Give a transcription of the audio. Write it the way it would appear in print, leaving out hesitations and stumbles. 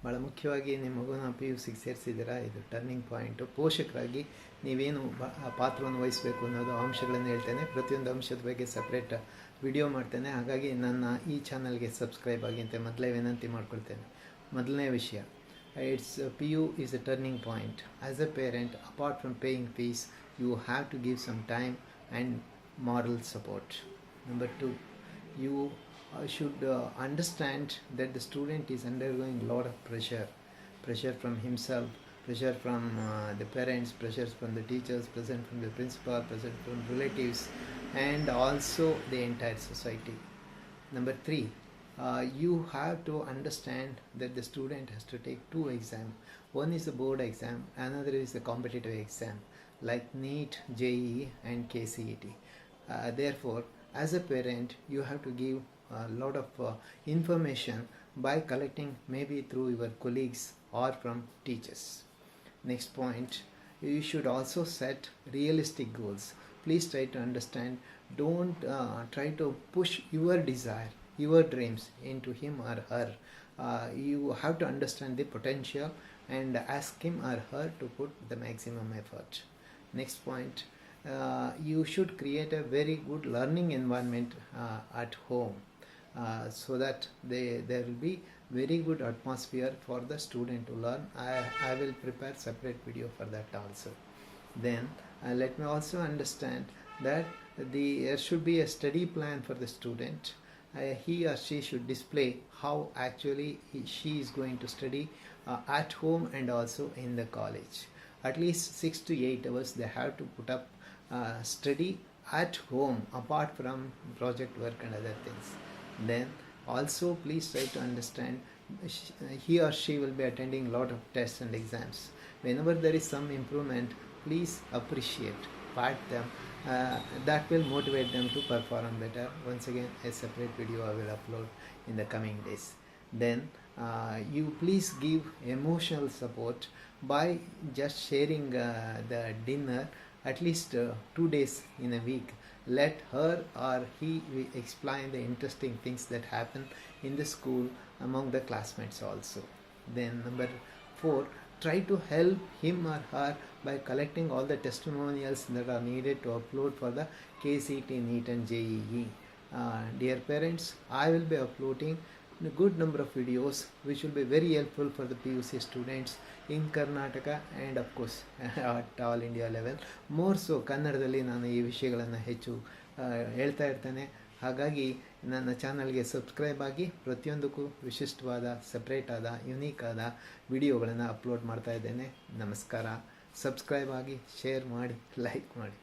ಭಾಳ ಮುಖ್ಯವಾಗಿ ನಿಮ್ಮ ಮಗುನ PUCಗೆ ಸೇರಿಸಿದ್ದೀರಾ, ಇದು ಟರ್ನಿಂಗ್ ಪಾಯಿಂಟು. ಪೋಷಕರಾಗಿ ನೀವೇನು ಪಾತ್ರವನ್ನು ವಹಿಸಬೇಕು ಅನ್ನೋದು ಅಂಶಗಳನ್ನು ಹೇಳ್ತೇನೆ. ಪ್ರತಿಯೊಂದು ಅಂಶದ ಬಗ್ಗೆ ಸಪ್ರೇಟ್ ವಿಡಿಯೋ ಮಾಡ್ತೇನೆ. ಹಾಗಾಗಿ ನನ್ನ ಈ ಚಾನಲ್ಗೆ ಸಬ್ಸ್ಕ್ರೈಬ್ ಆಗಿ ಅಂತ ಮೊದಲೇ ವಿನಂತಿ ಮಾಡ್ಕೊಳ್ತೇನೆ. ಮೊದಲನೇ ವಿಷಯ, PU is a turning point. As a parent, apart from paying fees, you have to give some time and moral support. Number 2, you should understand that the student is undergoing a lot of pressure from himself, pressure from the parents, pressure from the teachers, pressure from the principal, pressure from relatives, and also the entire society. Number 3, you have to understand that the student has to take 2 exams. One is the board exam, another is the competitive exam like NEET, JEE and KCET. Therefore, as a parent, you have to give a lot of information by collecting maybe through your colleagues or from teachers. Next point, you should also set realistic goals. Please try to understand, don't try to push your desire, your dreams into him or her. You have to understand the potential and ask him or her to put the maximum effort. Next point, you should create a very good learning environment at home, so that there will be very good atmosphere for the student to learn. I will prepare separate video for that also. Then let me also understand that there should be a study plan for the student. He or she should display how actually she is going to study at home and also in the college. At least 6 to 8 hours they have to put up study at home apart from project work and other things. Then also please try to understand, he or she will be attending a lot of tests and exams. Whenever there is some improvement, please appreciate, pat them. That will motivate them to perform better. Once again, a separate video I will upload in the coming days. Then you please give emotional support by just sharing the dinner at least 2 days in a week. Let her or he explain the interesting things that happen in the school among the classmates also. Then number 4, try to help him or her by collecting all the testimonials that are needed to upload for the KCET, NEET and JEE. Dear parents, I will be uploading a good number of videos which will be very helpful for the PUC students in Karnataka and of course at all India level. More so ಕನ್ನಡದಲ್ಲಿ ನಾನು ಈ ವಿಷಯಗಳನ್ನು ಹೆಚ್ಚು ಹೇಳ್ತಾ ಇರ್ತೇನೆ. ಹಾಗಾಗಿ ನನ್ನ ಚಾನಲ್ಗೆ ಸಬ್ಸ್ಕ್ರೈಬ್ ಆಗಿ ಪ್ರತಿಯೊಂದಕ್ಕೂ ವಿಶಿಷ್ಟವಾದ, ಸಪ್ರೇಟ್ ಆದ, ಯುನೀಕ್ ಆದ ವಿಡಿಯೋಗಳನ್ನು ಅಪ್ಲೋಡ್ ಮಾಡ್ತಾ ಇದ್ದೇನೆ. ನಮಸ್ಕಾರ. ಸಬ್ಸ್ಕ್ರೈಬ್ ಆಗಿ, ಶೇರ್ ಮಾಡಿ, ಲೈಕ್ ಮಾಡಿ.